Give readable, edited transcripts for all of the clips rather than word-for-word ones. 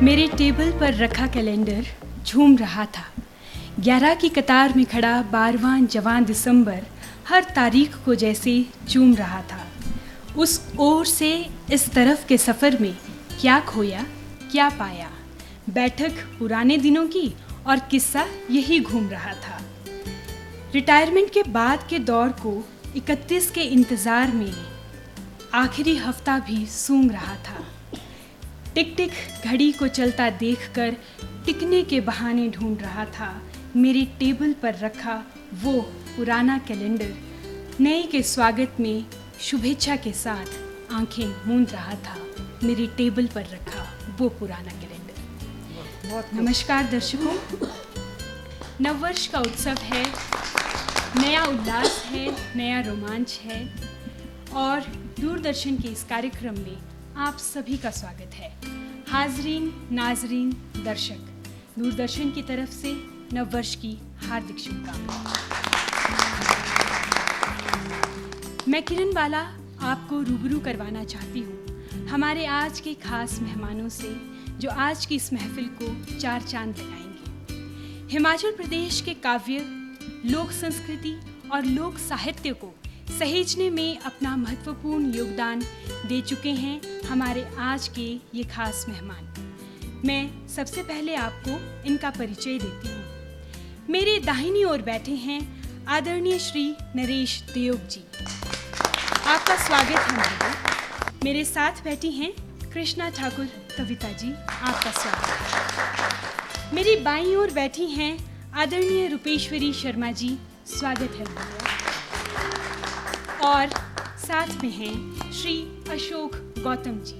मेरे टेबल पर रखा कैलेंडर झूम रहा था। 11 की कतार में खड़ा 12वां जवां दिसंबर हर तारीख को जैसे चूम रहा था। उस ओर से इस तरफ के सफ़र में क्या खोया क्या पाया, बैठक पुराने दिनों की और किस्सा यही घूम रहा था। रिटायरमेंट के बाद के दौर को 31 के इंतज़ार में आखिरी हफ्ता भी सूंघ रहा था। टिक टिक घड़ी को चलता देखकर टिकने के बहाने ढूंढ रहा था। मेरे टेबल पर रखा वो पुराना कैलेंडर नए के स्वागत में शुभेच्छा के साथ आंखें मूंद रहा था। मेरे टेबल पर रखा वो पुराना कैलेंडर। नमस्कार दर्शकों, नववर्ष का उत्सव है, नया उल्लास है, नया रोमांच है और दूरदर्शन के इस कार्यक्रम में आप सभी का स्वागत है। हाजरीन, नाजरीन, दर्शक, दूरदर्शन की तरफ से नववर्ष की हार्दिक शुभकामनाएं। मैं किरण बाला आपको रूबरू करवाना चाहती हूँ हमारे आज के खास मेहमानों से, जो आज की इस महफिल को चार चांद लगाएंगे। हिमाचल प्रदेश के काव्य, लोक संस्कृति और लोक साहित्य को सहेजने में अपना महत्वपूर्ण योगदान दे चुके हैं हमारे आज के ये खास मेहमान। मैं सबसे पहले आपको इनका परिचय देती हूँ। मेरे दाहिनी ओर बैठे हैं आदरणीय श्री नरेश देयोग जी, आपका स्वागत है मैडम। मेरे साथ बैठी हैं कृष्णा ठाकुर कविता जी, आपका स्वागत है। मेरी बाईं ओर बैठी हैं आदरणीय रूपेश्वरी शर्मा जी, स्वागत है मैडम। और साथ में हैं श्री अशोक गौतम जी।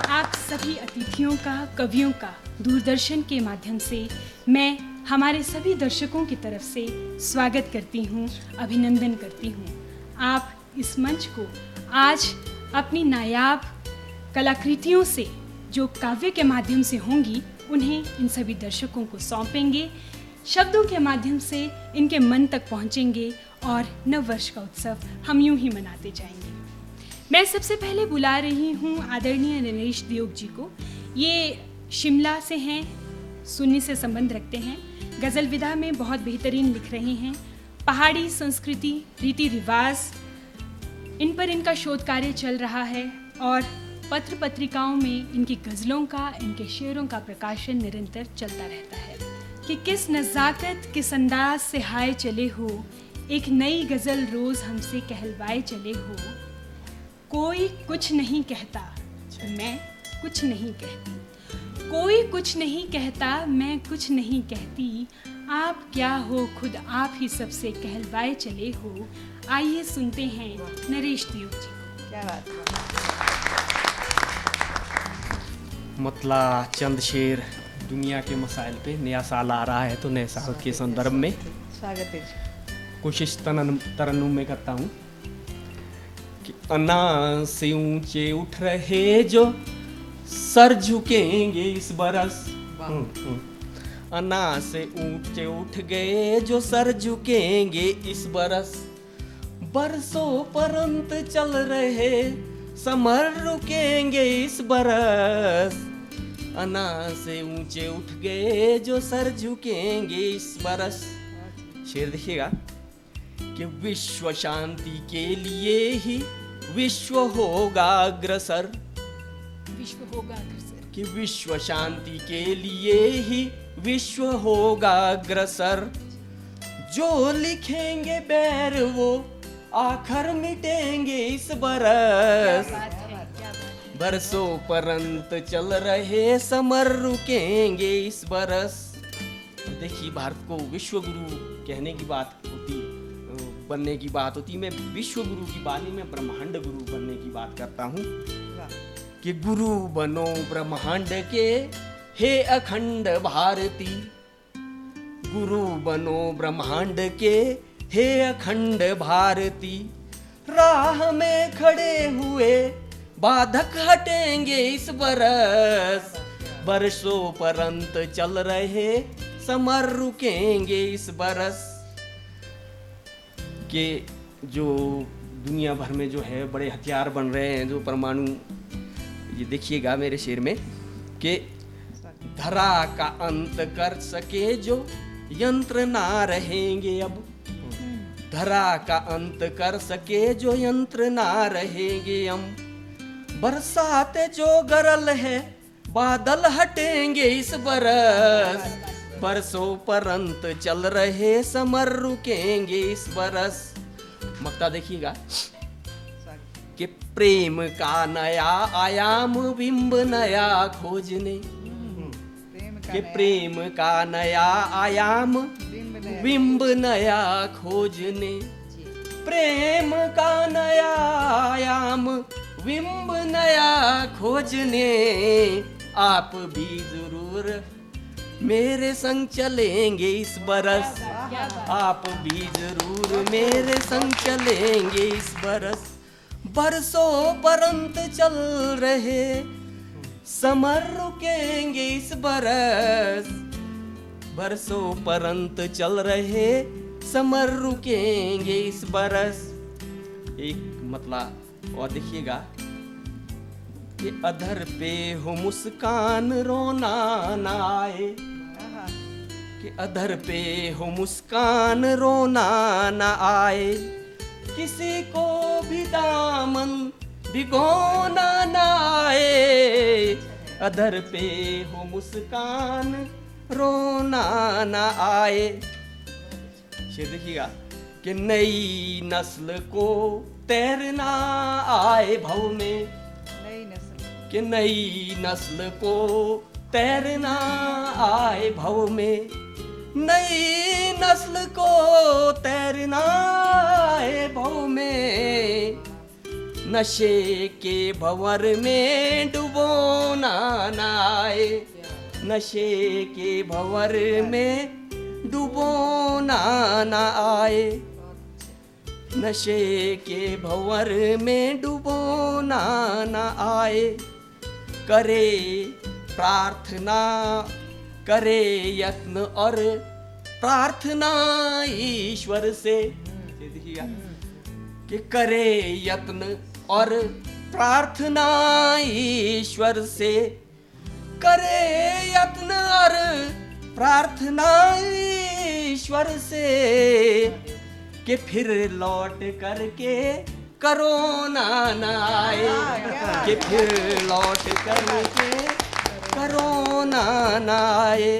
आप सभी अतिथियों का, कवियों का दूरदर्शन के माध्यम से मैं हमारे सभी दर्शकों की तरफ से स्वागत करती हूँ, अभिनंदन करती हूँ। आप इस मंच को आज अपनी नायाब कलाकृतियों से, जो काव्य के माध्यम से होंगी, उन्हें इन सभी दर्शकों को सौंपेंगे, शब्दों के माध्यम से इनके मन तक पहुँचेंगे और नववर्ष का उत्सव हम यूं ही मनाते जाएंगे। मैं सबसे पहले बुला रही हूं आदरणीय नरेश देयोग जी को। ये शिमला से हैं, सुन्नी से संबंध रखते हैं, गज़ल विधा में बहुत बेहतरीन लिख रहे हैं। पहाड़ी संस्कृति, रीति रिवाज, इन पर इनका शोध कार्य चल रहा है और पत्र पत्रिकाओं में इनकी गज़लों का, इनके शेरों का प्रकाशन निरंतर चलता रहता है। कि किस नज़ाकत, किस अंदाज से हाय चले हो, एक नई गज़ल रोज़ हमसे कहलवाए चले हो। कोई कुछ नहीं कहता, मैं कुछ नहीं कहती, कोई कुछ नहीं कहता, मैं कुछ नहीं कहती, आप क्या हो खुद आप ही सबसे कहलवाए चले हो। आइए सुनते हैं नरेश देयोग जी को। क्या बात है। मतला चंद शेर दुनिया के मसाइल पे। नया साल आ रहा है तो नए साल के संदर्भ में स्वागत है। कोशिश तरन्नुम में करता हूँ कि अना से ऊंचे उठ रहे जो सर झुकेंगे इस बरस। अना से ऊंचे उठ गए जो सर झुकेंगे इस बरस, बरसों परंत चल रहे समर रुकेंगे इस बरस। अना से ऊंचे उठ गए जो सर झुकेंगे इस बरस। शेर देखिएगा कि विश्व शांति के लिए ही विश्व होगा अग्रसर। विश्व होगा अग्रसर। कि विश्व शांति के लिए ही विश्व होगा अग्रसर। जो लिखेंगे बैर वो आखिर मिटेंगे इस बरस। बरसों परंत चल रहे समर रुकेंगे इस बरस। देखिए, भारत को विश्व गुरु कहने की बात होती, बनने की बात होती, मैं विश्व गुरु की बात नहीं, मैं ब्रह्मांड गुरु बनने की बात करता हूँ। कि गुरु बनो ब्रह्मांड के हे अखंड भारती, गुरु बनो ब्रह्मांड के हे अखंड भारती। राह में खड़े हुए बाधक हटेंगे इस बरस, बरसों परंत चल रहे समर रुकेंगे इस बरस। के जो दुनिया भर में जो है बड़े हथियार बन रहे हैं, जो परमाणु ये देखिएगा मेरे शेर में कि धरा का अंत कर सके जो यंत्र ना रहेंगे अब, धरा का अंत कर सके जो यंत्र ना रहेंगे हम, बरसात जो गरल है बादल हटेंगे इस बरस, बरसों परंत चल रहे समर रुकेंगे इस बरस। मक्ता देखिएगा कि प्रेम का नया आयाम बिंब नया खोजने, कि प्रेम का नया आयाम बिंब नया खोजने, प्रेम का नया आयाम बिंब नया खोजने, आप भी जरूर मेरे संग चलेंगे इस बरस, आप भी जरूर मेरे संग चलेंगे इस बरस, बरसों परंत चल रहे समर रुकेंगे इस बरस, बरसों परंत चल रहे समर रुकेंगे इस बरस। एक मतलब और देखिएगा कि अधर पे हो मुस्कान रोना ना आए, कि अधर पे हो मुस्कान रोना ना आए, किसी को भी दामन भिगोना ना आए, अधर पे हो मुस्कान रोना ना आए। शेर देखिएगा कि नई नस्ल को तैरना आए भव में, कि नई नस्ल को तैरना आए भव में, नई नस्ल को तैरना आए भव में, नशे के भंवर में डुबोना ना आए, नशे के भंवर में डुबोना ना आए, नशे के भंवर में डुबोना ना आए, करे प्रार्थना करे यत्न और प्रार्थना ईश्वर से, देखिएगा कि करे यत्न और प्रार्थना ईश्वर से, करे यत्न और प्रार्थना ईश्वर से, कि फिर लौट करके करोना ना आए, कि फिर लौट करके करोना ना आए,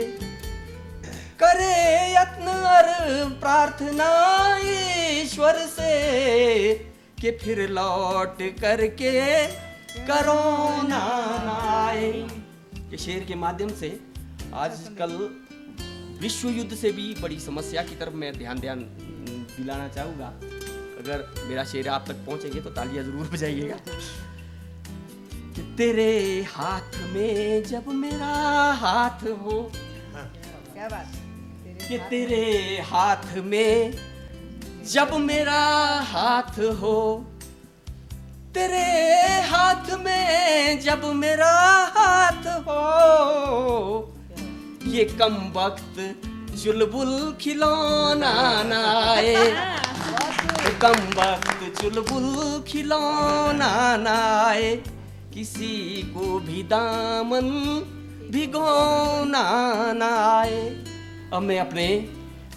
करे यत्न और प्रार्थना ईश्वर से, कि फिर लौट करके करोना ना आए। ये शेर के माध्यम से आजकल विश्व युद्ध से भी बड़ी समस्या की तरफ मैं ध्यान दिलाना चाहूँगा। अगर मेरा शेर आप तक पहुँचेंगे तो तालियां जरूर बजाइएगा। कि तेरे हाथ में जब मेरा हाथ हो, क्या बात, कि तेरे हाथ में जब मेरा हाथ हो, तेरे हाथ में जब मेरा हाथ हो, ये कम वक्त चुलबुल खिलौना ना आए, कम वक्त चुलबुल खिलौना ना आए, किसी को भी दामन भिगोना ना आए। अब मैं अपने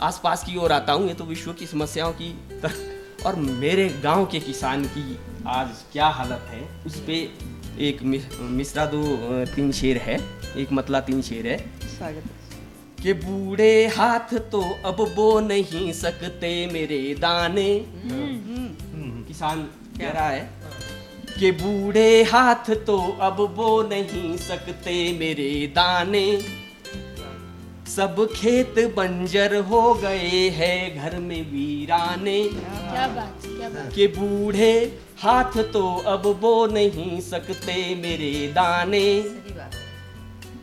आसपास की ओर आता हूँ। ये तो विश्व की समस्याओं की तरफ और मेरे गांव के किसान की आज क्या हालत है उस पे एक मिसरा दो तीन शेर है, एक मतला तीन शेर है। स्वागत। कि बूढ़े हाथ तो अब बो नहीं सकते मेरे दाने, किसान कह रहा है कि बूढ़े हाथ तो अब बो नहीं सकते मेरे दाने, सब खेत बंजर हो गए हैं घर में वीराने। क्या बात, क्या बात। कि बूढ़े हाथ तो अब बो नहीं सकते मेरे दाने, सही बात।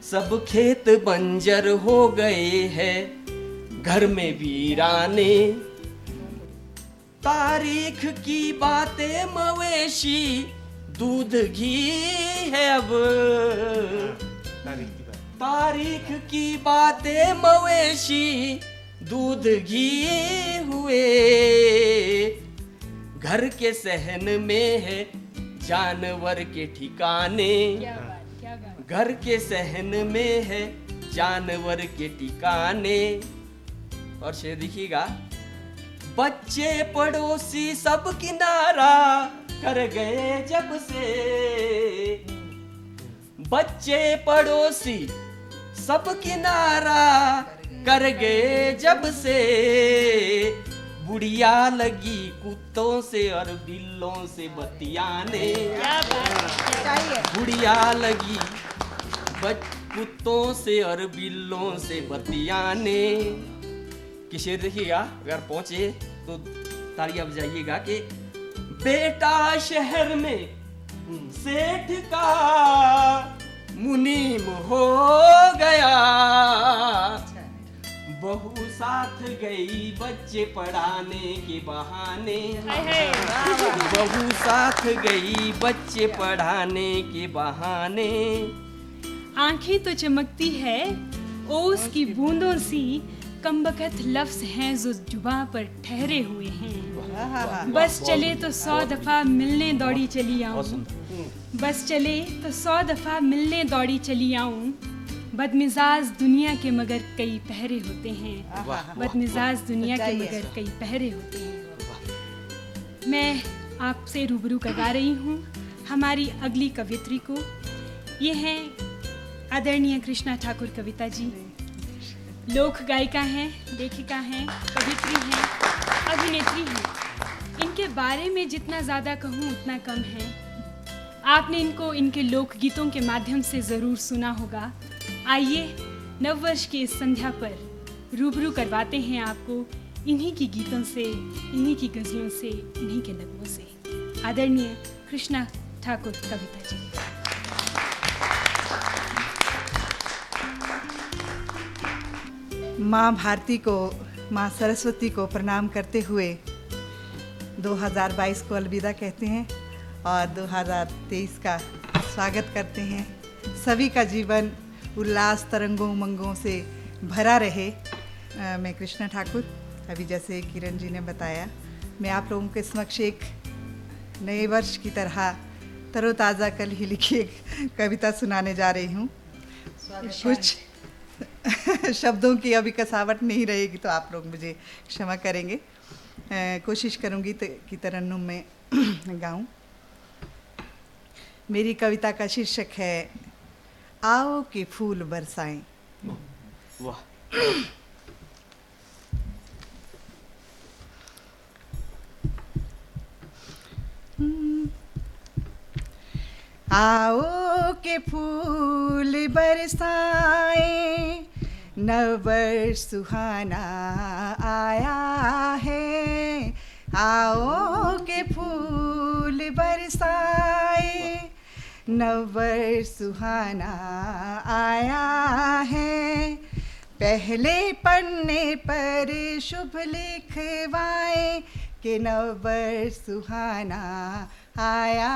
सब खेत बंजर हो गए हैं घर में वीराने। तारीख की बातें मवेशी दूध घी है अब, तारीख की बातें मवेशी दूध घी हुए, घर के सहन में है जानवर के ठिकाने, क्या बात, क्या बात। घर के सहन में है जानवर के ठिकाने। और शेर देखिएगा, बच्चे पड़ोसी सब किनारा कर गए जब से, बच्चे पड़ोसी सब किनारा कर गए जब से, बुढ़िया लगी कुत्तों से और बिल्लों से बतियाने, चाहिए। बुढ़िया लगी कुत्तों से और बिल्लों से बतियाने। कि शेर देखिएगा, अगर पहुंचे तो तालियां बजाइएगा कि बेटा शहर में सेठ का मुनीम हो गया, बहू साथ गई बच्चे पढ़ाने के बहाने, बहू साथ गई बच्चे पढ़ाने के बहाने। आंखें तो चमकती है ओस की बूंदों सी, कमबख्त लफ्ज हैं जो जुबां पर ठहरे हुए हैं। बस चले तो 100 दफा मिलने दौड़ी चली आऊं, बस चले तो 100 दफा मिलने दौड़ी चली आऊं। बदमिजाज दुनिया के मगर कई पहरे होते हैं, बदमिजाज दुनिया के मगर कई पहरे होते हैं। मैं आपसे रूबरू करवा रही हूँ हमारी अगली कवियत्री को। ये हैं आदरणीय कृष्णा ठाकुर कविता जी। लोक गायिका हैं, लेखिका हैं, कवित्री हैं, अभिनेत्री हैं। इनके बारे में जितना ज़्यादा कहूँ उतना कम है। आपने इनको इनके लोकगीतों के माध्यम से ज़रूर सुना होगा। आइए नववर्ष की इस संध्या पर रूबरू करवाते हैं आपको इन्हीं की गीतों से, इन्हीं की गज़लों से, इन्हीं के नगमों से। आदरणीय कृष्णा ठाकुर कविता जी। माँ भारती को, माँ सरस्वती को प्रणाम करते हुए 2022 को अलविदा कहते हैं और 2023 का स्वागत करते हैं। सभी का जीवन उल्लास, तरंगों, उमंगों से भरा रहे। मैं कृष्णा ठाकुर, अभी जैसे किरण जी ने बताया, मैं आप लोगों के समक्ष एक नए वर्ष की तरह तरोताज़ा कल ही लिखी एक कविता सुनाने जा रही हूँ। कुछ शब्दों की अभी कसावट नहीं रहेगी तो आप लोग मुझे क्षमा करेंगे। कोशिश करूँगी कि तरन्नुम में गाऊँ। मेरी कविता का शीर्षक है आओ के फूल बरसाएं। वाह। आओ के फूल बरसाएं, नववर्ष सुहाना आया है। आओ के फूल बरसाएं, नववर्ष सुहाना आया है। पहले पन्ने पर शुभ लिखवाएं कि नववर्ष सुहाना आया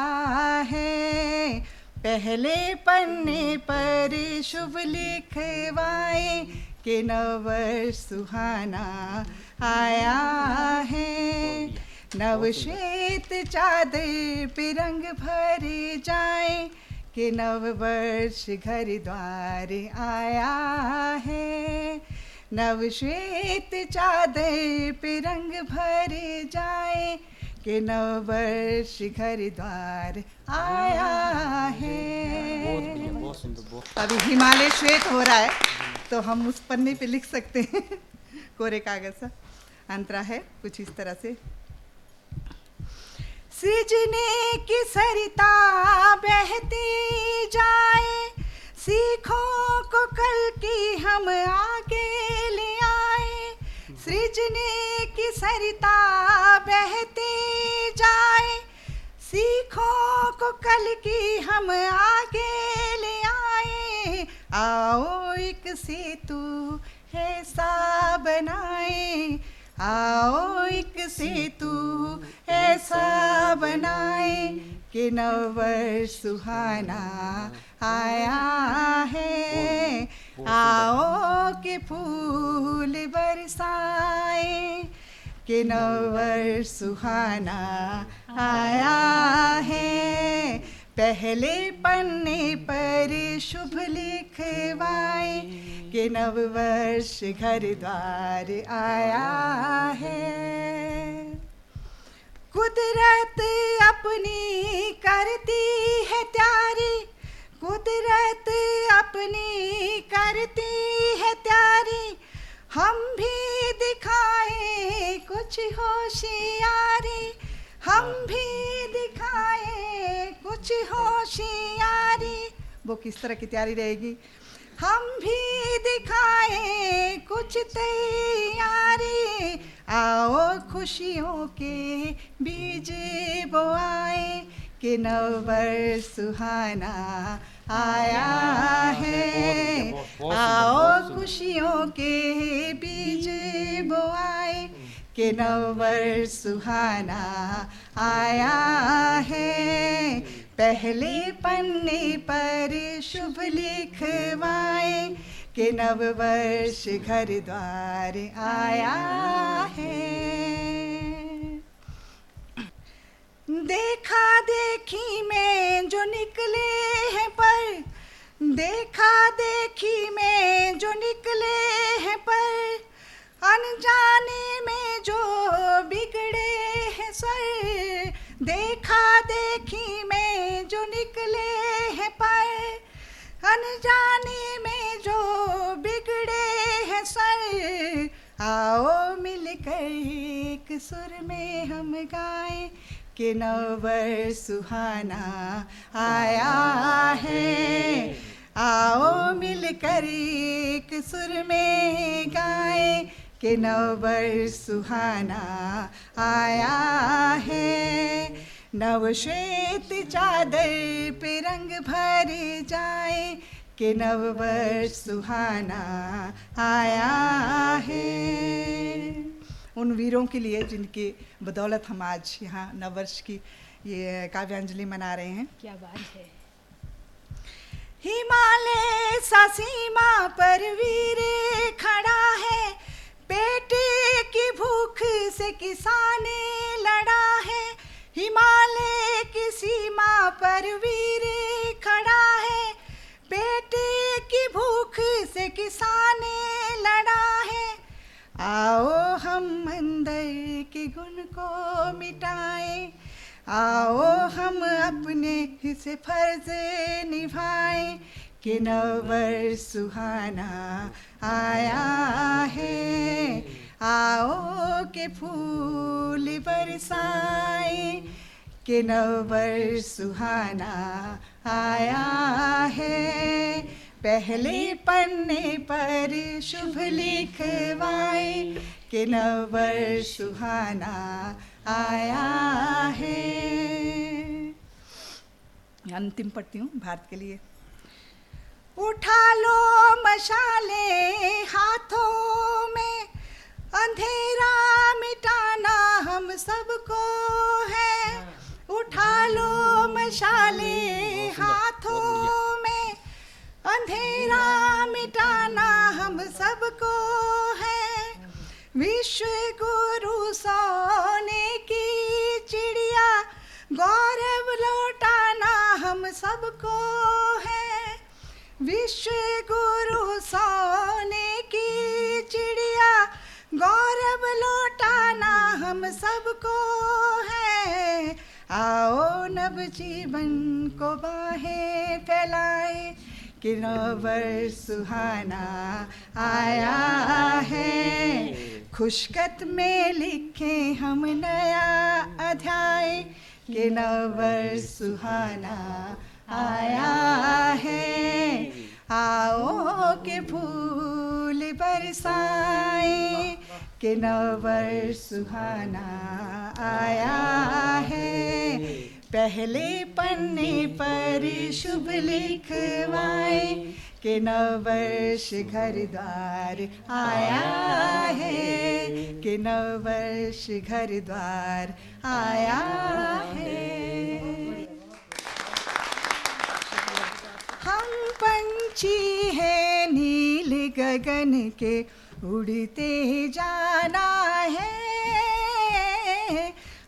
है। पहले पन्ने पर शुभ लिखवाएं कि नववर्ष सुहाना आया है। नवश्वेत चादर पे रंग भरे जाएं कि नववर्ष घर द्वार आया है। नवश्वेत चादर पे रंग भरे जाएं कि नववर्ष घर द्वार आया है। बहुत सुंदर। अभी हिमालय श्वेत हो रहा है तो हम उस पन्ने पे लिख सकते हैं कोरे कागज सा। अंतरा है कुछ इस तरह से। सृजने की सरिता बहती जाए, सीखों को कल की हम आगे ले आए। सृजने की सरिता बहती जाए, सीखों को कल की हम आगे ले आए। आओ एक सेतु ऐसा बनाए, आओ एक सेतु ऐसा बनाए कि नववर्ष सुहाना आया है। आओ के फूल बरसाएं कि नववर्ष सुहाना आया है। पहले पन्ने पर शुभ लिखवाए कि नववर्ष घर द्वार आया है। कुदरत अपनी करती है त्यारी, कुदरत अपनी करती है त्यारी, हम भी दिखाए कुछ होशियारी, हम भी दिखाए कुछ होशियारी। वो किस तरह की तैयारी रहेगी? हम भी दिखाए कुछ तैयारी, आओ खुशियों के बीज बोआए कि नववर्ष सुहाना आया है। आओ खुशियों के बीज बोआए कि नववर्ष सुहाना आया है। पहले पन्ने पर शुभ लिखवाए कि नववर्ष घर द्वार आया है। देखा देखी में जो निकले हैं पर, देखा देखी में जो निकले हैं पर, अनजाने में जो बिगड़े हैं सर। देखा देखी में जो निकले हैं पर, अनजाने में जो बिगड़े हैं सर। आओ मिलकर एक सुर में हम गाएं कि नववर्ष सुहाना आया है। आओ मिलकर एक सुर में गाएं कि नववर्ष सुहाना आया है। नवश्वेत चादर पे रंग भर जाए कि नववर्ष सुहाना आया है। उन वीरों के लिए जिनकी बदौलत हम आज यहाँ नववर्ष की ये काव्यांजलि मना रहे हैं। क्या बात है। हिमालय सा सीमा पर वीर खड़ा है, पेट की भूख से किसान लड़ा है। हिमालय की सीमा पर वीर खड़ा है, पेट की भूख से किसान लड़ा है। आओ हम अंदर के गुण को मिटाएं, आओ हम अपने हिस्से फर्ज निभाएं कि नववर्ष सुहाना आया है। आओ के फूल बरसाएं कि नववर्ष सुहाना आया है। पहले पन्ने पर शुभ लिखवाए कि नववर्ष सुहाना आया है। अंतिम पढ़ती हूँ भारत के लिए। उठा लो मशाले हाथों में, अंधेरा मिटाना हम सबको है। उठा लो मशाले हाथों में, अंधेरा मिटाना हम सबको है। विश्व गुरु सोने की चिड़िया, गौरव लौटाना हम सबको है। विश्व गुरु सोने की चिड़िया, गौरव लौटाना हम सबको है। आओ नव जीवन को बाहें फैलाए कि नववर्ष सुहाना आया है। खुशखत में लिखे हम नया अध्याय कि नववर्ष सुहाना आया है। आओ के फूल बरसाएं कि नववर्ष सुहाना आया है। पहले पन्ने पर शुभ लिखवाए कि नववर्ष घर द्वार आया है कि नववर्ष घर द्वार आया है। हम पंछी हैं नील गगन के, उड़ते जाना है।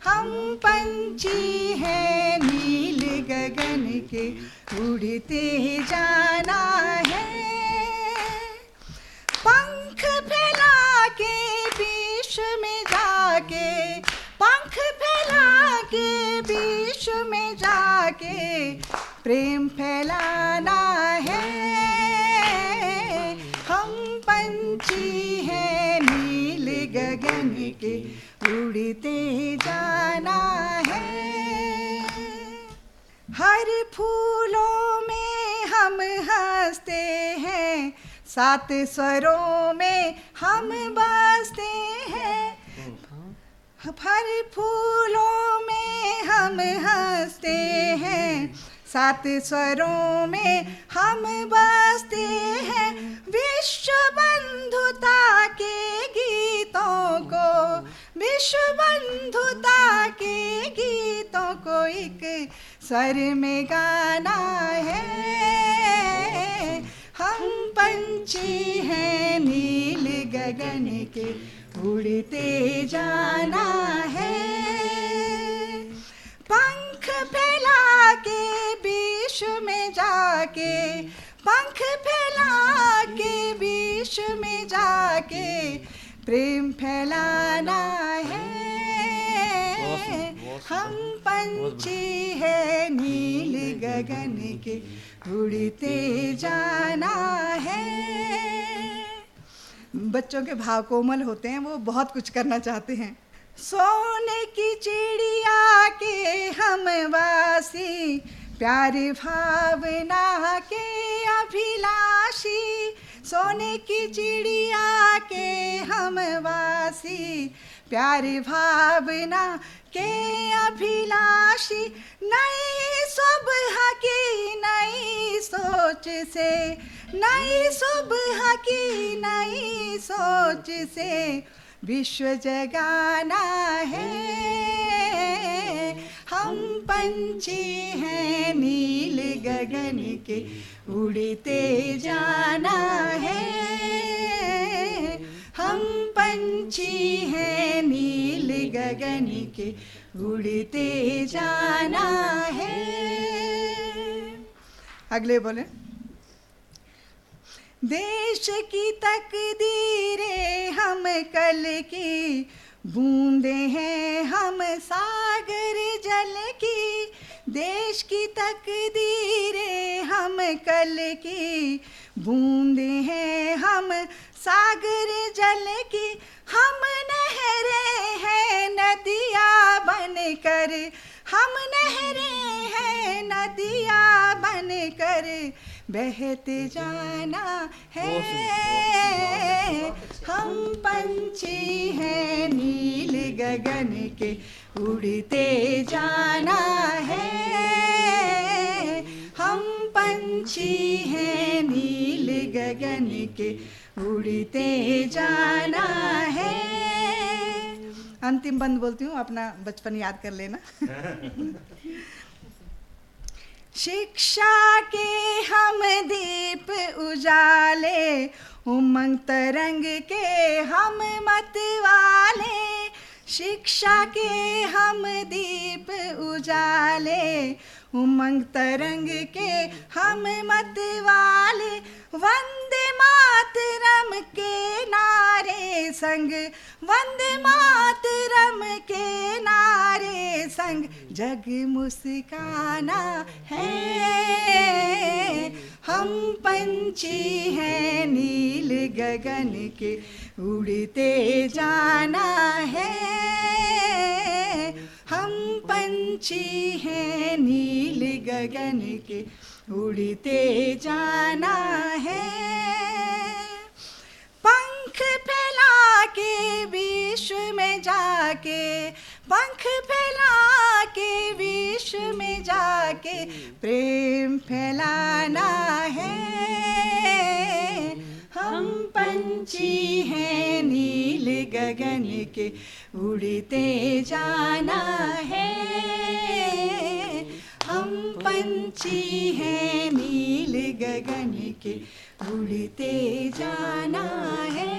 हम पंछी हैं नील गगन के उड़ते जाना है। पंख फैला के विश्व में जाके, पंख फैला के विश्व में जाके प्रेम फैलाना है। हम पंछी हैं नील गगन के उड़ते जाना है। हर फूलों में हम हंसते हैं, सात स्वरों में हम बसते हैं। हर फूलों में हम हंसते हैं, सात स्वरों में हम बसते हैं। विश्व बंधुता के गीतों को, विश्व बंधुता के गीतों को एक स्वर में गाना है। हम पंछी हैं नील गगन के उड़ते जाना है। पंख फैला के विश्व में जाके, पंख फैला के विश्व में जाके प्रेम फैलाना है। हम पंछी हैं नील गगन के उड़ते जाना है। बच्चों के भाव कोमल होते हैं, वो बहुत कुछ करना चाहते हैं। सोने की चिड़िया के हम वासी, प्यारी भावना के अभिलाषी। सोने की चिड़िया के हम वासी, प्यारी भावना के अभिलाषी। नई सुबह की नई सोच से, नई सुबह की नई सोच से विश्व जगाना है। हम पंछी हैं नील गगन के उड़ते जाना है। हम पंछी हैं नील गगन के उड़ते जाना है। अगले बोले, देश की तकदीरें हम कल की बूंदे हैं, हम सागर जल की। देश की तकदीरें हम कल की बूंदे हैं, हम सागर जल की। हम नहरें हैं नदियाँ बनकर, हम नहरें हैं नदियाँ बनकर बहते जाना है। हम पंछी हैं नील गगन के उड़ते जाना है। हम पंछी हैं नील गगन के उड़ते जाना है। अंतिम बंद बोलती हूँ, अपना बचपन याद कर लेना। शिक्षा के हम दीप उजाले, उमंग तरंग के हम मतवाले। शिक्षा के हम दीप उजाले, उमंग तरंग के हम मतवाले। वंदे मातरम के नारे संग, वंदे मातरम के नारे संग जग मुस्काना है। हम पंछी हैं नील गगन के उड़ते जाना है। हम पंछी हैं नील गगन के उड़ते जाना है। पंख फैला के विश्व में जाके, पंख फैला के विश्व में जाके प्रेम फैलाना है। हम पंछी हैं नील गगन के उड़ते जाना है। हम पंछी हैं नील गगन के उड़ते जाना है,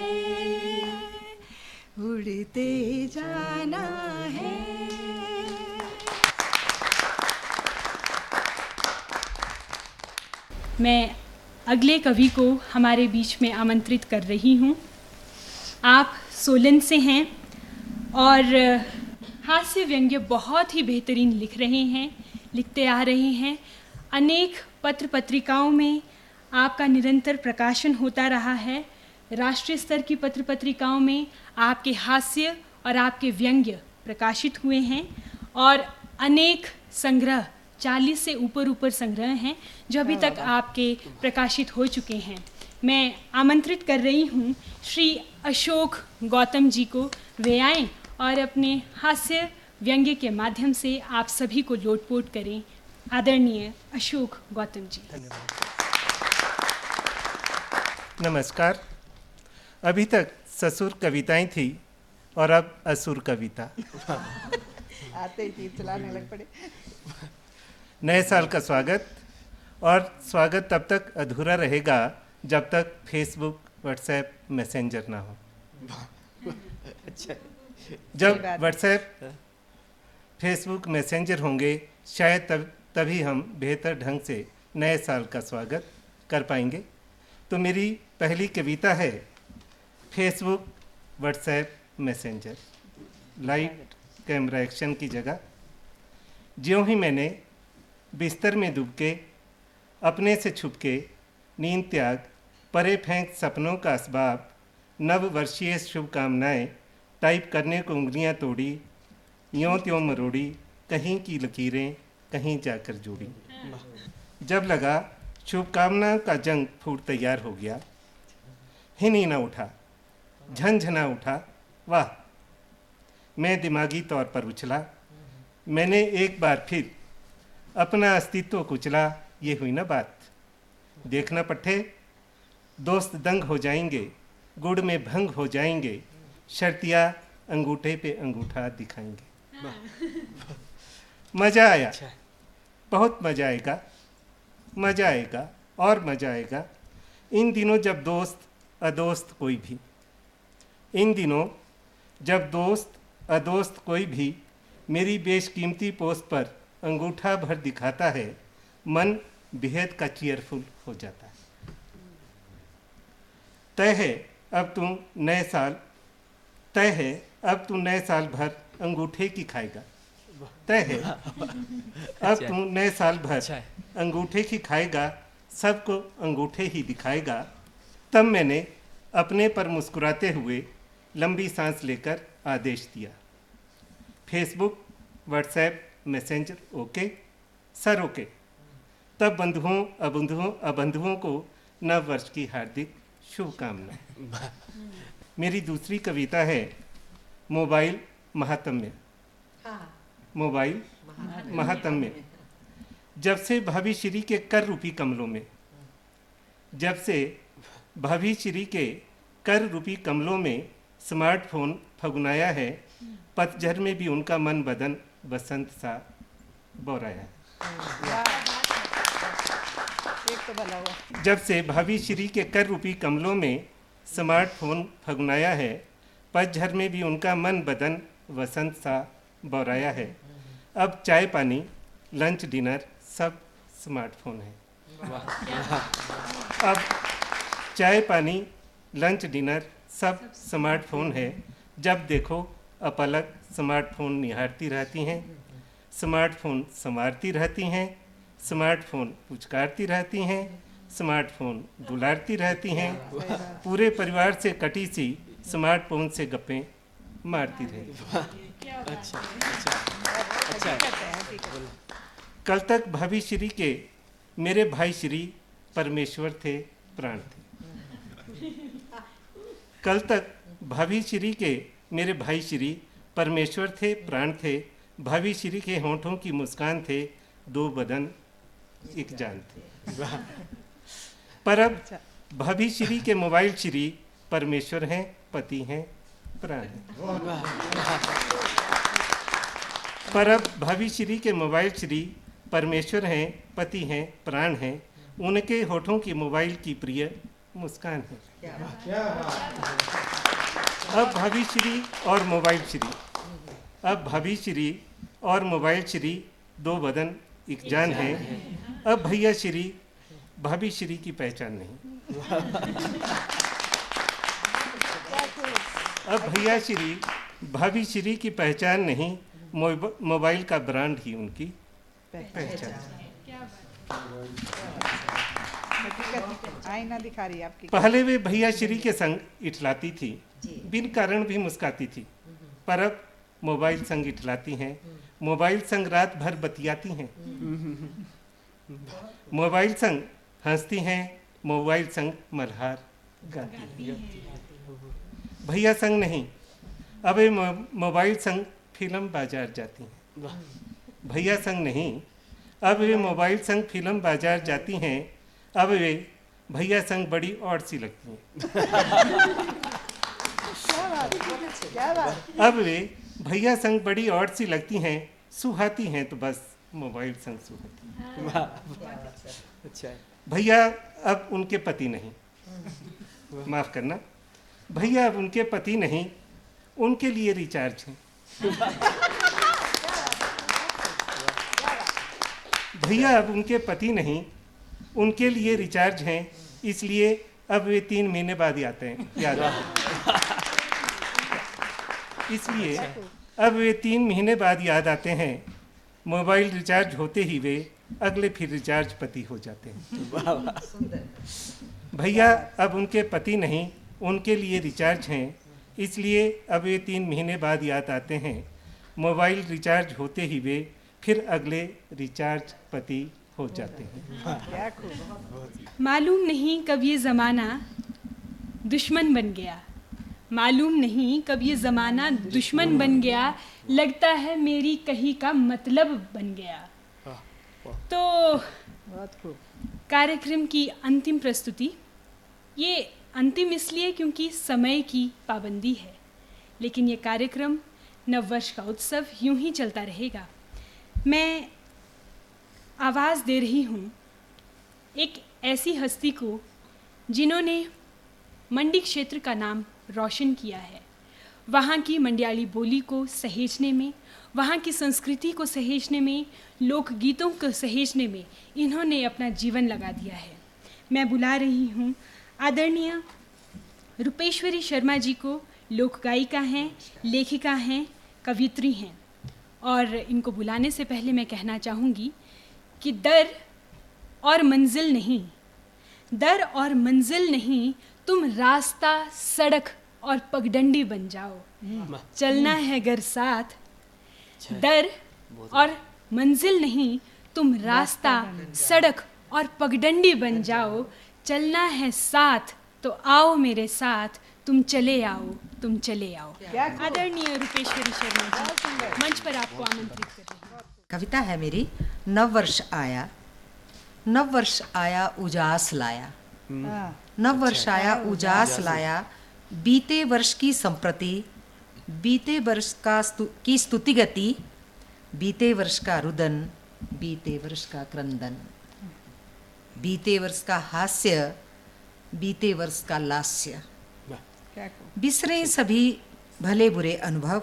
उड़ते जाना है। मैं अगले कवि को हमारे बीच में आमंत्रित कर रही हूँ। आप सोलन से हैं और हास्य व्यंग्य बहुत ही बेहतरीन लिख रहे हैं, लिखते आ रहे हैं। अनेक पत्र पत्रिकाओं में आपका निरंतर प्रकाशन होता रहा है। राष्ट्रीय स्तर की पत्र पत्रिकाओं में आपके हास्य और आपके व्यंग्य प्रकाशित हुए हैं और अनेक संग्रह, 40 से ऊपर संग्रह हैं जो अभी तक आपके प्रकाशित हो चुके हैं। मैं आमंत्रित कर रही हूँ श्री अशोक गौतम जी को, वे आएँ और अपने हास्य व्यंग्य के माध्यम से आप सभी को लोटपोट करें। आदरणीय अशोक गौतम जी। नमस्कार। अभी तक ससुर कविताएं थी और अब असुर कविता। आते ही तीर चलाने लग पड़े। नए साल का स्वागत, और स्वागत तब तक अधूरा रहेगा जब तक फेसबुक, व्हाट्सएप, मैसेंजर ना हो। अच्छा, जब व्हाट्सएप, फेसबुक, मैसेंजर होंगे शायद तभी हम बेहतर ढंग से नए साल का स्वागत कर पाएंगे। तो मेरी पहली कविता है Facebook, WhatsApp, messenger, light camera action की जगह। ज्यों ही मैंने बिस्तर में डूब के अपने से छुप के नींद त्याग, परे फेंक सपनों का असबाब, नव वर्षीय शुभकामनाएं टाइप करने को उंगलियां तोड़ी, यों त्यों मरोड़ी, कहीं की लकीरें कहीं जाकर जोड़ी। जब लगा शुभकामनाओं का जंग फूट तैयार हो गया, हिन ही ना उठा, झनझना उठा, वाह। मैं दिमागी तौर पर उछला, मैंने एक बार फिर अपना अस्तित्व कुचला। ये हुई ना बात। देखना पट्टे, दोस्त दंग हो जाएंगे, गुड़ में भंग हो जाएंगे, शर्तिया अंगूठे पे अंगूठा दिखाएंगे। मज़ा आया, बहुत मज़ा आएगा, मज़ा आएगा और मज़ा आएगा। इन दिनों जब दोस्त अदोस्त कोई भी, इन दिनों जब दोस्त अदोस्त कोई भी मेरी बेशकीमती पोस्ट पर अंगूठा भर दिखाता है, मन बेहद का चीयरफुल हो जाता है। तय है अब तुम नए साल, तय है अब तू नए साल भर अंगूठे की खाएगा। तय है अब तू नए साल भर अंगूठे की खाएगा, सबको अंगूठे ही दिखाएगा। तब मैंने अपने पर मुस्कुराते हुए लंबी सांस लेकर आदेश दिया, Facebook, WhatsApp, messenger okay sir, okay. तब बंधुओं अबंधुओं को नव वर्ष की हार्दिक शुभकामनाएं। मेरी दूसरी कविता है मोबाइल महात्म्य। मोबाइल महात्म्य। जब से भाभी श्री के कर रूपी कमलों में, जब से भाभी श्री के कर रूपी कमलों में स्मार्टफोन फगुनाया है, पतझड़ में भी उनका मन बदन बसंत सा बौराया है। जब से भाभी श्री के कर रूपी कमलों में स्मार्टफोन फगुनाया है, पतझड़ में भी उनका मन बदन वसंत सा बौराया है। अब चाय पानी, लंच डिनर सब स्मार्टफोन है। अब चाय पानी, लंच डिनर सब स्मार्टफोन है। जब देखो अपलक स्मार्टफोन निहारती रहती हैं, स्मार्टफोन संवारती रहती हैं, स्मार्टफोन पुचकारती रहती हैं, स्मार्टफोन दुलारती रहती हैं। पूरे परिवार से कटी सी स्मार्टफोन से गप्पें मारती रहती। अच्छा। कल तक भाभी श्री के मेरे भाई श्री परमेश्वर थे, प्राण थे। कल तक भाभी श्री के मेरे भाई श्री परमेश्वर थे, प्राण थे। भाभी श्री के होंठों की मुस्कान थे, दो बदन एक जान थे। पर अब भाभी श्री के मोबाइल श्री परमेश्वर हैं, पति हैं, प्राण हैं। पर अब भाभी श्री के मोबाइल श्री परमेश्वर हैं, पति हैं, प्राण हैं। उनके होठों की मोबाइल की प्रिय मुस्कान है। अब भाभी श्री और मोबाइल श्री, अब भाभी श्री और मोबाइल श्री दो बदन एक जान है। अब भैया श्री भाभी श्री की पहचान नहीं। अब भैया श्री भाभी श्री की पहचान नहीं, मोबाइल का ब्रांड ही उनकी पहचान। आईना दिखा रही है आपकी। पहले वे भैया श्री के संग इठलाती थी, बिन कारण भी मुस्काती थी, पर अब मोबाइल संग इठलाती हैं, मोबाइल संग रात भर बतियाती हैं, मोबाइल संग हंसती हैं, मोबाइल संग मल्हार गाती हैं। भैया संग नहीं, अब वे मोबाइल संग फिल्म बाजार जाती हैं। भैया संग नहीं, अब वे मोबाइल संग फिल्म बाजार जाती हैं, अब वे भैया संग बड़ी और सी लगती हैं। अब वे भैया संग बड़ी और सी लगती हैं, सुहाती हैं तो बस मोबाइल संग सुहाती हैं। अच्छा, भैया अब उनके पति नहीं, माफ करना, भैया अब उनके पति नहीं, उनके लिए रिचार्ज हैं। भैया अब उनके पति नहीं, उनके लिए रिचार्ज हैं, इसलिए अब वे 3 महीने बाद आते हैं, याद आते हैं। इसलिए अब वे 3 महीने बाद याद आते हैं, मोबाइल रिचार्ज होते ही वे अगले फिर रिचार्ज पति हो जाते हैं। भैया अब उनके पति नहीं, उनके लिए रिचार्ज हैं, इसलिए अब वे 3 महीने बाद याद आते हैं, मोबाइल रिचार्ज होते ही वे फिर अगले रिचार्ज पति हो जाते हैं। मालूम नहीं कब ये ज़माना दुश्मन बन गया, मालूम नहीं कब ये ज़माना दुश्मन बन गया, लगता है मेरी कही का मतलब बन गया। तो कार्यक्रम की अंतिम प्रस्तुति, ये अंतिम इसलिए क्योंकि समय की पाबंदी है, लेकिन ये कार्यक्रम नववर्ष का उत्सव यूं ही चलता रहेगा। मैं आवाज़ दे रही हूँ एक ऐसी हस्ती को जिन्होंने मंडी क्षेत्र का नाम रोशन किया है, वहाँ की मंडियाली बोली को सहेजने में, वहाँ की संस्कृति को सहेजने में, लोकगीतों को सहेजने में इन्होंने अपना जीवन लगा दिया है। मैं बुला रही हूँ आदरणीय रूपेश्वरी शर्मा जी को। लोक गायिका हैं, लेखिका हैं, कवियत्री हैं, और इनको बुलाने से पहले मैं कहना चाहूँगी कि दर और मंजिल नहीं, दर और मंजिल नहीं, तुम रास्ता, सड़क और पगडंडी बन जाओ, चलना है घर साथ। दर और मंजिल नहीं, तुम रास्ता, सड़क और पगडंडी बन जाओ, चलना है साथ, तो आओ मेरे साथ, तुम चले आओ, तुम चले आओ। आदरणीय रूपेश्वरी शर्मा जी, मंच पर आपको आमंत्रित कर रही हूँ। कविता है मेरी। नववर्ष आया, नववर्ष आया उजास लाया, नववर्ष आया उजास लाया, बीते वर्ष की संप्रति, बीते वर्ष की स्तुति गति, बीते वर्ष का रुदन, बीते वर्ष का क्रंदन, बीते वर्ष का हास्य, बीते वर्ष का लास्य, बिसरे सभी भले बुरे अनुभव,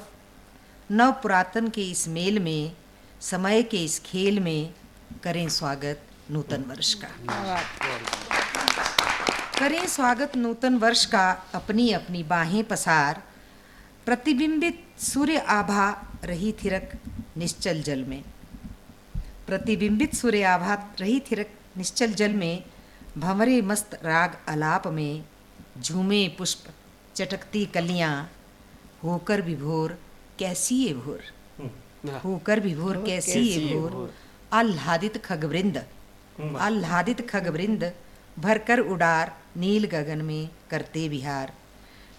नव पुरातन के इस मेल में, समय के इस खेल में, करें स्वागत नूतन वर्ष का। करें स्वागत नूतन वर्ष का, अपनी अपनी बाहें पसार, प्रतिबिंबित सूर्य आभा रही थिरक निश्चल जल में, प्रतिबिंबित सूर्य आभा रही थिरक निश्चल जल में, भंवरे मस्त राग अलाप में, झूमे पुष्प चटकती कलियां, होकर विभोर कैसी ये भोर, होकर विभोर कैसी ये भोर, आह्लादित खगवृंद, आह्लादित खगवृंद, भरकर उडार नील गगन में करते विहार,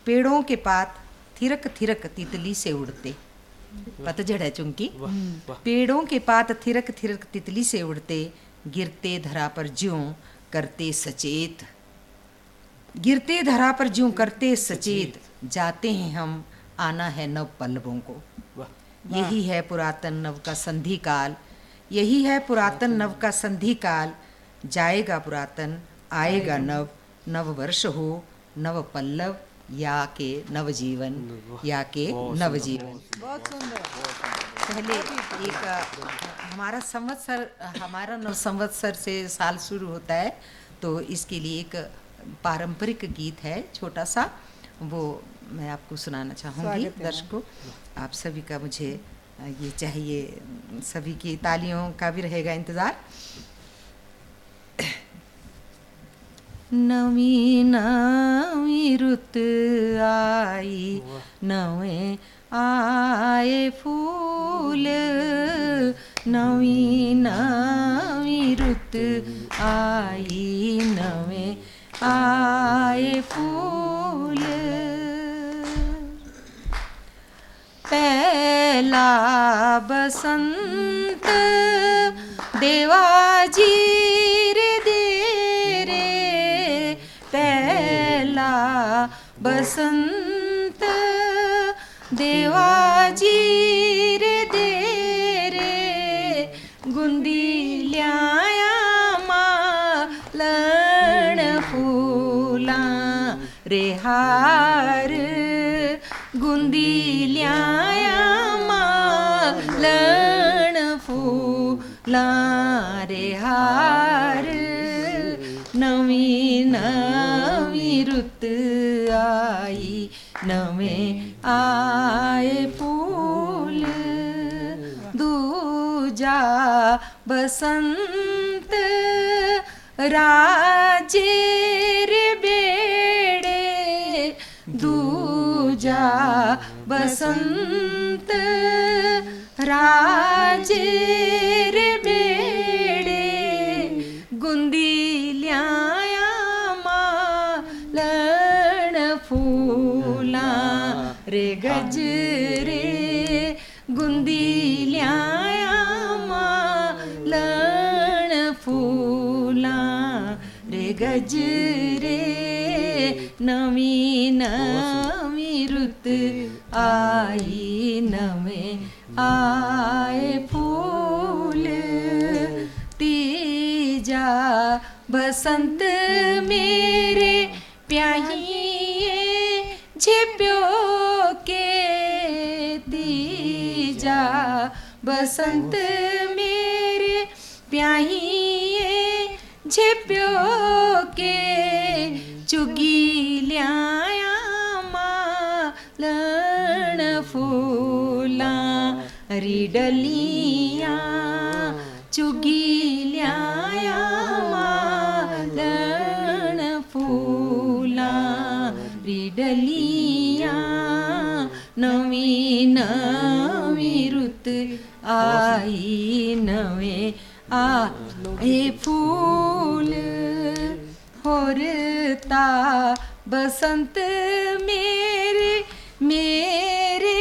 पेड़ों के पात थिरक थिरक तितली से उड़ते, पतझड़ है चूंकि, पेड़ों के पात थिरक थिरक तितली से उड़ते, गिरते धरा पर ज्यों करते सचेत, गिरते धरा पर ज्यों करते सचेत, जाते हैं हम, आना है नव पल्लवों को। यही है पुरातन नव का संधि काल, यही है पुरातन नव का संधि काल, जाएगा पुरातन आएगा नव, नव वर्ष हो नव पल्लव, या के नव जीवन, या के नव जीवन। बहुत सुंदर। पहले एक हमारा संवत्सर, हमारा नव संवत्सर से साल शुरू होता है, तो इसके लिए एक पारंपरिक गीत है छोटा सा, वो मैं आपको सुनाना चाहूँगी दर्शकों। आप सभी का मुझे ये चाहिए, सभी की तालियों का भी रहेगा इंतज़ार। नवी नवी रुत आई, नवे आए फूल, नवी नवी रुत आई, नवे आए फूल। पहला बसंत देवाजी रे दे रे, पहला बसंत देवाजी रे दे रे, गुंदी ल्याया मालन फूला रे हार, गुंदी ल्याया मालन फूला रे हार, नवी नवी रुत आई, नवे आए फूल। दूजा बसंत राजे रे बेड़े, दूजा बसंत राजे रे बेड़े, गुंदी ल्याया मालन फूला रे गजरे, गुंदी ल्याया मालन फूला रे गजरे, नवी नवी रुत आई, नवे आए फूल। तीजा बसंत मेरे प्याहिए झेप्यो के, तीजा बसंत मेरे प्याहिए झेप्यो के, चुगी ल्याया मालन फूला री डलिया, चुगी ल्याया मालन फूला री डलिया, नवी नवी रुत आई, नवे आए फूल। होरता बसंत मेरे मेरे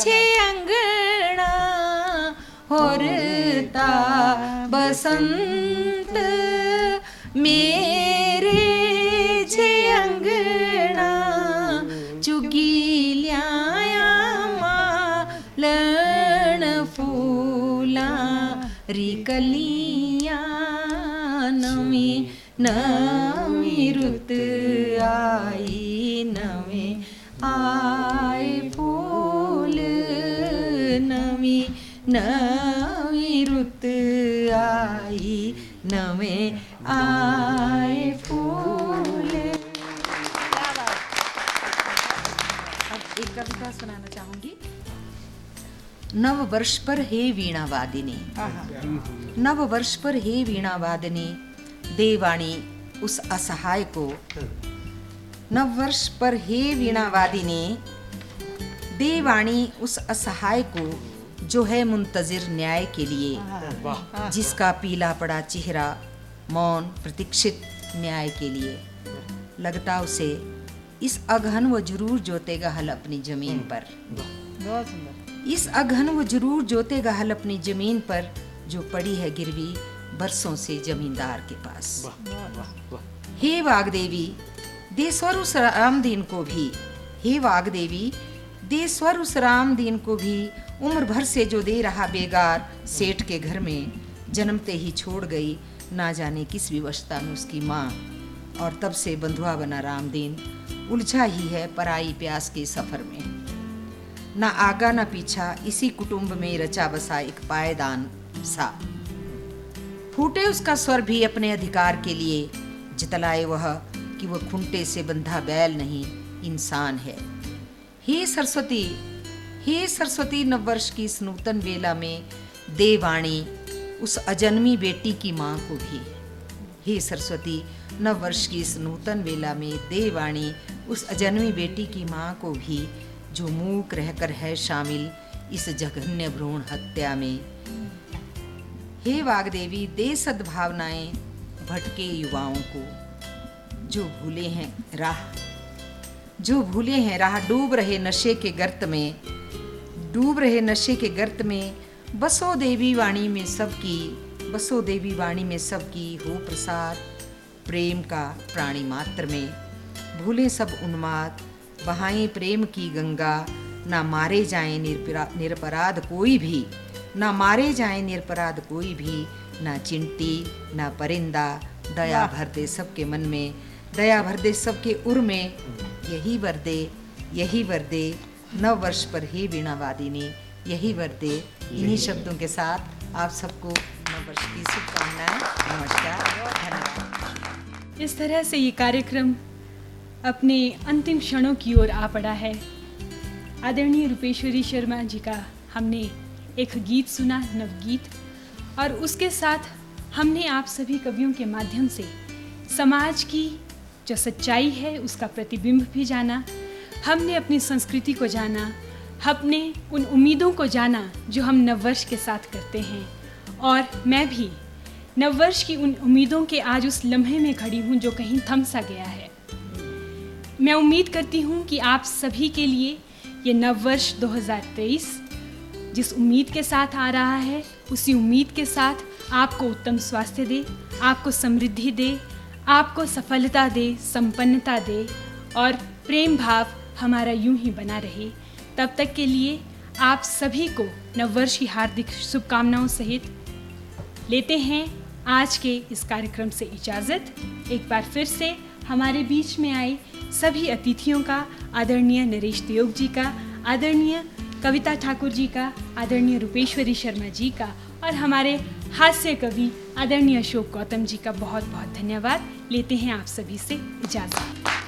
छे अंगना, होरता बसंत मेरे छे अंगना, चुगी ल्याया मालन फूला री कलिया, नवी नवी रुत आई, नवे आए फूल, नवी नवी रुत आई, नवे आए फूल। अब एक कविता सुनाना चाहूंगी। नव वर्ष पर हे वीणा वादिनी, नव वर्ष पर हे वीणा वादिनी, देवाणी उस असहाय को। नव वर्ष पर हे वीणा वादिनी, देवाणी उस असहाय को, जो है मुंतजिर न्याय के लिए, जिसका पीला पड़ा चेहरा मौन प्रतीक्षित न्याय के लिए। लगता उसे इस अगहन वो जरूर जोतेगा हल अपनी जमीन पर, बहुत सुंदर। इस अगहन वो जरूर जोतेगा हल अपनी जमीन पर, जो पड़ी है गिरवी बरसों से जमींदार के पास। हे वाग्देवी दे स्वर उस रामदीन को भी, हे वाग्देवी दे स्वर उस रामदीन को भी, उम्र भर से जो दे रहा बेगार सेठ के घर में, जन्मते ही छोड़ गई ना जाने किस विवशता में उसकी माँ, और तब से बंधुआ बना रामदीन उलझा ही है पराई प्यास के सफर में। ना आगा ना पीछा इसी कुटुंब में रचा बसा एक पायदान सा, फूटे उसका स्वर भी अपने अधिकार के लिए, जितलाए वह कि वह खूंटे से बंधा बैल नहीं, इंसान है। हे सरस्वती, नववर्ष की इस नूतन वेला में दे वाणी उस अजन्मी बेटी की माँ को भी। हे सरस्वती, नववर्ष की इस नूतन वेला में दे वाणी उस अजन्मी बेटी की माँ को भी, जो मूक रहकर है शामिल इस जघन्य भ्रूण हत्या में। हे वाग्देवी, दे सद्भावनाएं भटके युवाओं को, जो भूले हैं राह, डूब रहे नशे के गर्त में, बसो देवी वाणी में सबकी हो प्रसार प्रेम का प्राणी मात्र में। भूले सब उन्माद, बहाएं प्रेम की गंगा, ना मारे जाए निरपराध कोई भी, ना चिंटी ना परिंदा, दया भर दे सबके मन में, दया भर दे सबके उर में। यही वर दे नव वर्ष पर हे वीणा वादिनी, यही वर दे। इन्हीं शब्दों के साथ आप सबको नव वर्ष की शुभकामनाएं। नमस्कार, धन्यवाद। इस तरह से ये कार्यक्रम अपने अंतिम क्षणों की ओर आ पड़ा है। आदरणीय रूपेश्वरी शर्मा जी का हमने एक गीत सुना, नवगीत, और उसके साथ हमने आप सभी कवियों के माध्यम से समाज की जो सच्चाई है उसका प्रतिबिंब भी जाना। हमने अपनी संस्कृति को जाना, अपने उन उम्मीदों को जाना जो हम नववर्ष के साथ करते हैं। और मैं भी नववर्ष की उन उम्मीदों के आज उस लम्हे में खड़ी हूँ जो कहीं थम सा गया है। मैं उम्मीद करती हूँ कि आप सभी के लिए ये नववर्ष 2023 जिस उम्मीद के साथ आ रहा है, उसी उम्मीद के साथ आपको उत्तम स्वास्थ्य दे, आपको समृद्धि दे, आपको सफलता दे, संपन्नता दे, और प्रेम भाव हमारा यूं ही बना रहे। तब तक के लिए आप सभी को नववर्ष की हार्दिक शुभकामनाओं सहित लेते हैं आज के इस कार्यक्रम से इजाज़त। एक बार फिर से हमारे बीच में आए सभी अतिथियों का, आदरणीय नरेश देयोग जी का, आदरणीय कविता ठाकुर जी का, आदरणीय रूपेश्वरी शर्मा जी का, और हमारे हास्य कवि आदरणीय अशोक गौतम जी का बहुत बहुत धन्यवाद। लेते हैं आप सभी से इजाज़त।